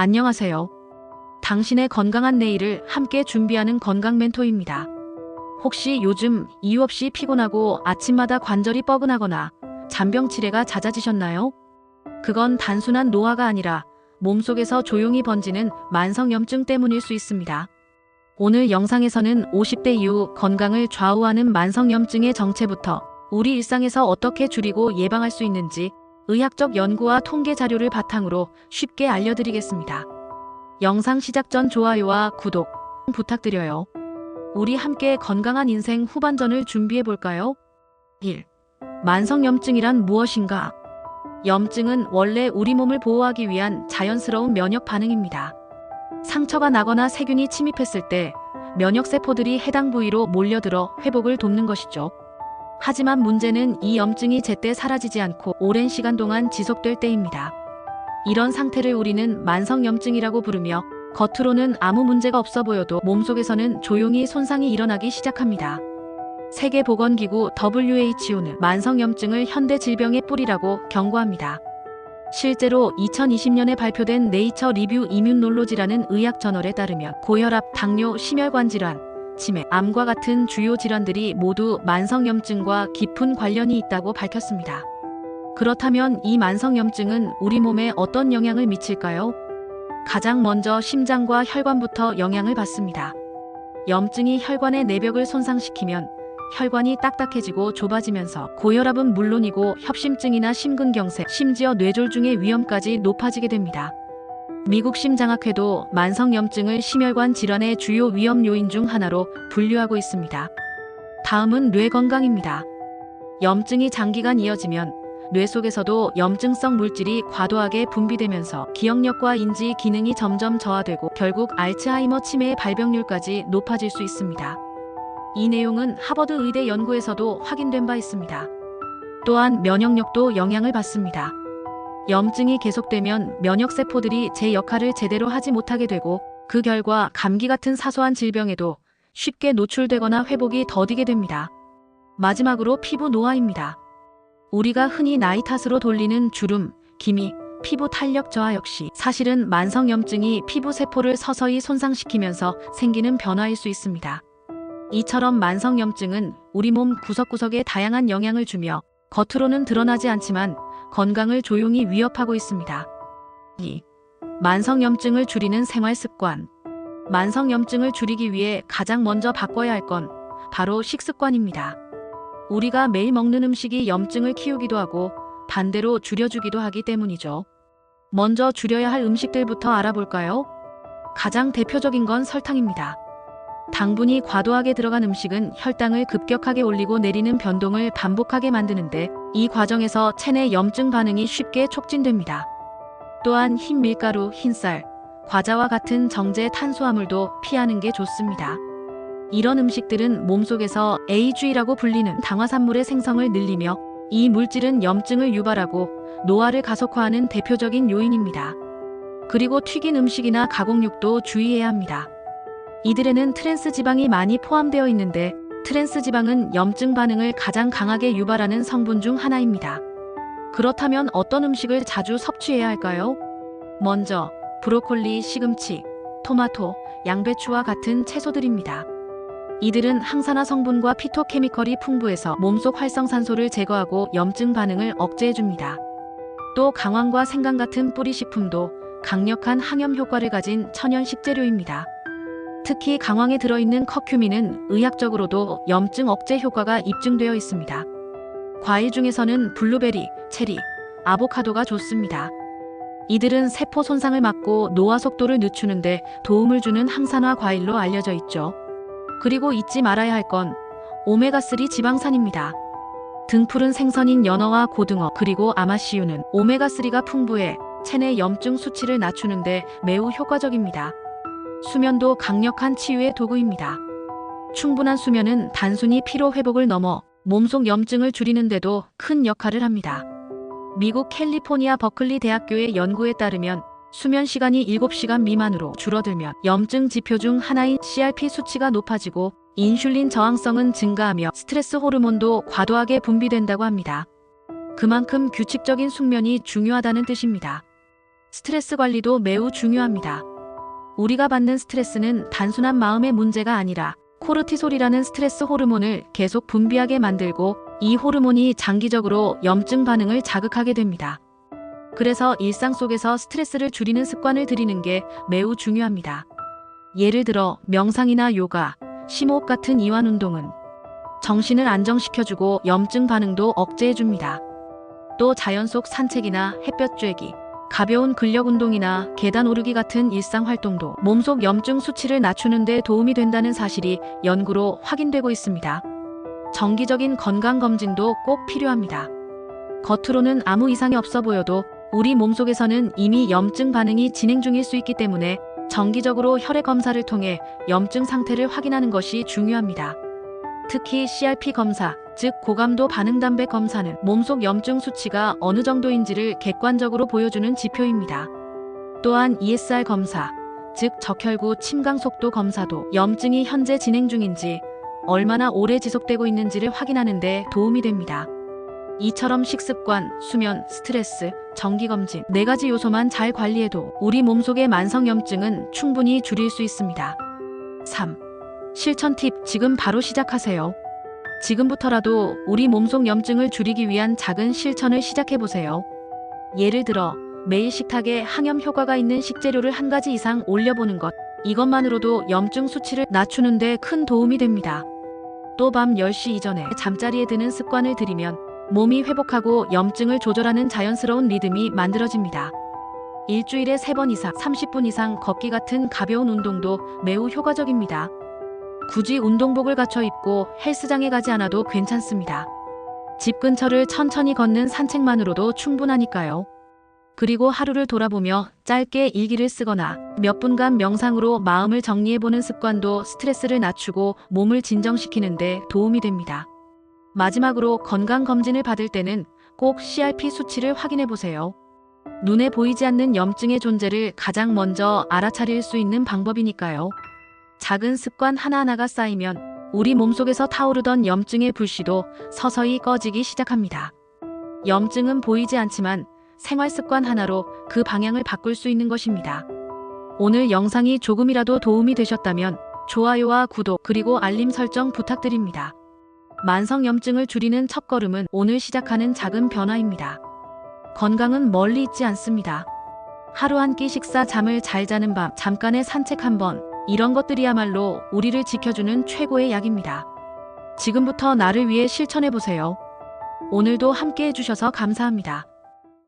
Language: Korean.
안녕하세요. 당신의 건강한 내일을 함께 준비하는 건강 멘토입니다. 혹시 요즘 이유 없이 피곤하고 아침마다 관절이 뻐근하거나 잔병 치레가 잦아지셨나요? 그건 단순한 노화가 아니라 몸속에서 조용히 번지는 만성염증 때문일 수 있습니다. 오늘 영상에서는 50대 이후 건강을 좌우하는 만성염증의 정체부터 우리 일상에서 어떻게 줄이고 예방할 수 있는지 의학적 연구와 통계 자료를 바탕으로 쉽게 알려드리겠습니다. 영상 시작 전 좋아요와 구독 부탁드려요. 우리 함께 건강한 인생 후반전을 준비해볼까요? 1. 만성염증이란 무엇인가? 염증은 원래 우리 몸을 보호하기 위한 자연스러운 면역 반응입니다. 상처가 나거나 세균이 침입했을 때 면역세포들이 해당 부위로 몰려들어 회복을 돕는 것이죠. 하지만 문제는 이 염증이 제때 사라지지 않고 오랜 시간 동안 지속될 때입니다. 이런 상태를 우리는 만성염증이라고 부르며 겉으로는 아무 문제가 없어 보여도 몸속에서는 조용히 손상이 일어나기 시작합니다. 세계보건기구 WHO는 만성염증을 현대 질병의 뿌리라고 경고합니다. 실제로 2020년에 발표된 네이처 리뷰 이뮨놀로지라는 의학 저널에 따르면 고혈압, 당뇨, 심혈관 질환, 치매, 암과 같은 주요 질환들이 모두 만성염증과 깊은 관련이 있다고 밝혔습니다. 그렇다면 이 만성염증은 우리 몸에 어떤 영향을 미칠까요? 가장 먼저 심장과 혈관부터 영향을 받습니다. 염증이 혈관의 내벽을 손상시키면 혈관이 딱딱해지고 좁아지면서 고혈압은 물론이고 협심증이나 심근경색, 심지어 뇌졸중의 위험까지 높아지게 됩니다. 미국 심장학회도 만성염증을 심혈관 질환의 주요 위험 요인 중 하나로 분류하고 있습니다. 다음은 뇌 건강입니다. 염증이 장기간 이어지면 뇌 속에서도 염증성 물질이 과도하게 분비되면서 기억력과 인지 기능이 점점 저하되고 결국 알츠하이머 치매의 발병률까지 높아질 수 있습니다. 이 내용은 하버드 의대 연구에서도 확인된 바 있습니다. 또한 면역력도 영향을 받습니다. 염증이 계속되면 면역세포들이 제 역할을 제대로 하지 못하게 되고 그 결과 감기 같은 사소한 질병에도 쉽게 노출되거나 회복이 더디게 됩니다. 마지막으로 피부 노화입니다. 우리가 흔히 나이 탓으로 돌리는 주름, 기미, 피부 탄력 저하 역시 사실은 만성염증이 피부 세포를 서서히 손상시키면서 생기는 변화일 수 있습니다. 이처럼 만성염증은 우리 몸 구석구석에 다양한 영향을 주며 겉으로는 드러나지 않지만 건강을 조용히 위협하고 있습니다. 2. 만성염증을 줄이는 생활습관. 만성염증을 줄이기 위해 가장 먼저 바꿔야 할 건 바로 식습관입니다. 우리가 매일 먹는 음식이 염증을 키우기도 하고 반대로 줄여주기도 하기 때문이죠. 먼저 줄여야 할 음식들부터 알아볼까요? 가장 대표적인 건 설탕입니다. 당분이 과도하게 들어간 음식은 혈당을 급격하게 올리고 내리는 변동을 반복하게 만드는데 이 과정에서 체내 염증 반응이 쉽게 촉진됩니다. 또한 흰 밀가루, 흰쌀, 과자와 같은 정제 탄수화물도 피하는 게 좋습니다. 이런 음식들은 몸속에서 AG라고 불리는 당화산물의 생성을 늘리며 이 물질은 염증을 유발하고 노화를 가속화하는 대표적인 요인입니다. 그리고 튀긴 음식이나 가공육도 주의해야 합니다. 이들에는 트랜스 지방이 많이 포함되어 있는데 트랜스 지방은 염증 반응을 가장 강하게 유발하는 성분 중 하나입니다. 그렇다면 어떤 음식을 자주 섭취해야 할까요? 먼저 브로콜리, 시금치, 토마토, 양배추와 같은 채소들입니다. 이들은 항산화 성분과 피토케미컬이 풍부해서 몸속 활성산소를 제거하고 염증 반응을 억제해줍니다. 또 강황과 생강 같은 뿌리식품도 강력한 항염 효과를 가진 천연 식재료입니다. 특히 강황에 들어있는 커큐민은 의학적으로도 염증 억제 효과가 입증되어 있습니다. 과일 중에서는 블루베리, 체리, 아보카도가 좋습니다. 이들은 세포 손상을 막고 노화 속도를 늦추는데 도움을 주는 항산화 과일로 알려져 있죠. 그리고 잊지 말아야 할 건 오메가3 지방산입니다. 등푸른 생선인 연어와 고등어 그리고 아마씨유는 오메가3가 풍부해 체내 염증 수치를 낮추는데 매우 효과적입니다. 수면도 강력한 치유의 도구입니다. 충분한 수면은 단순히 피로 회복을 넘어 몸속 염증을 줄이는데도 큰 역할을 합니다. 미국 캘리포니아 버클리 대학교의 연구에 따르면 수면 시간이 7시간 미만으로 줄어들면 염증 지표 중 하나인 CRP 수치가 높아지고 인슐린 저항성은 증가하며 스트레스 호르몬도 과도하게 분비된다고 합니다. 그만큼 규칙적인 숙면이 중요하다는 뜻입니다. 스트레스 관리도 매우 중요합니다. 우리가 받는 스트레스는 단순한 마음의 문제가 아니라 코르티솔이라는 스트레스 호르몬을 계속 분비하게 만들고 이 호르몬이 장기적으로 염증 반응을 자극하게 됩니다. 그래서 일상 속에서 스트레스를 줄이는 습관을 들이는 게 매우 중요합니다. 예를 들어 명상이나 요가, 심호흡 같은 이완 운동은 정신을 안정시켜주고 염증 반응도 억제해줍니다. 또 자연 속 산책이나 햇볕 쬐기, 가벼운 근력 운동이나 계단 오르기 같은 일상 활동도 몸속 염증 수치를 낮추는 데 도움이 된다는 사실이 연구로 확인되고 있습니다. 정기적인 건강 검진도 꼭 필요합니다. 겉으로는 아무 이상이 없어 보여도 우리 몸속에서는 이미 염증 반응이 진행 중일 수 있기 때문에 정기적으로 혈액 검사를 통해 염증 상태를 확인하는 것이 중요합니다. 특히 CRP 검사, 즉 고감도 반응단백 검사는 몸속 염증 수치가 어느 정도인지를 객관적으로 보여주는 지표입니다. 또한 ESR 검사, 즉 적혈구 침강 속도 검사도 염증이 현재 진행 중인지 얼마나 오래 지속되고 있는지를 확인하는 데 도움이 됩니다. 이처럼 식습관, 수면, 스트레스, 정기검진 4가지 요소만 잘 관리해도 우리 몸속의 만성염증은 충분히 줄일 수 있습니다. 3. 실천 팁 지금 바로 시작하세요. 지금부터라도 우리 몸속 염증을 줄이기 위한 작은 실천을 시작해보세요. 예를 들어 매일 식탁에 항염 효과가 있는 식재료를 1가지 이상 올려보는 것. 이것만으로도 염증 수치를 낮추는 데 큰 도움이 됩니다. 또 밤 10시 이전에 잠자리에 드는 습관을 들이면 몸이 회복하고 염증을 조절하는 자연스러운 리듬이 만들어집니다. 일주일에 3번 이상 30분 이상 걷기 같은 가벼운 운동도 매우 효과적입니다. 굳이 운동복을 갖춰 입고 헬스장에 가지 않아도 괜찮습니다. 집 근처를 천천히 걷는 산책만으로도 충분하니까요. 그리고 하루를 돌아보며 짧게 일기를 쓰거나 몇 분간 명상으로 마음을 정리해보는 습관도 스트레스를 낮추고 몸을 진정시키는 데 도움이 됩니다. 마지막으로 건강검진을 받을 때는 꼭 CRP 수치를 확인해보세요. 눈에 보이지 않는 염증의 존재를 가장 먼저 알아차릴 수 있는 방법이니까요. 작은 습관 하나하나가 쌓이면 우리 몸속에서 타오르던 염증의 불씨도 서서히 꺼지기 시작합니다. 염증은 보이지 않지만 생활 습관 하나로 그 방향을 바꿀 수 있는 것입니다. 오늘 영상이 조금이라도 도움이 되셨다면 좋아요와 구독 그리고 알림 설정 부탁드립니다. 만성염증을 줄이는 첫걸음은 오늘 시작하는 작은 변화입니다. 건강은 멀리 있지 않습니다. 하루 한 끼 식사, 잠을 잘 자는 밤, 잠깐의 산책 한 번, 이런 것들이야말로 우리를 지켜주는 최고의 약입니다. 지금부터 나를 위해 실천해보세요. 오늘도 함께 해주셔서 감사합니다.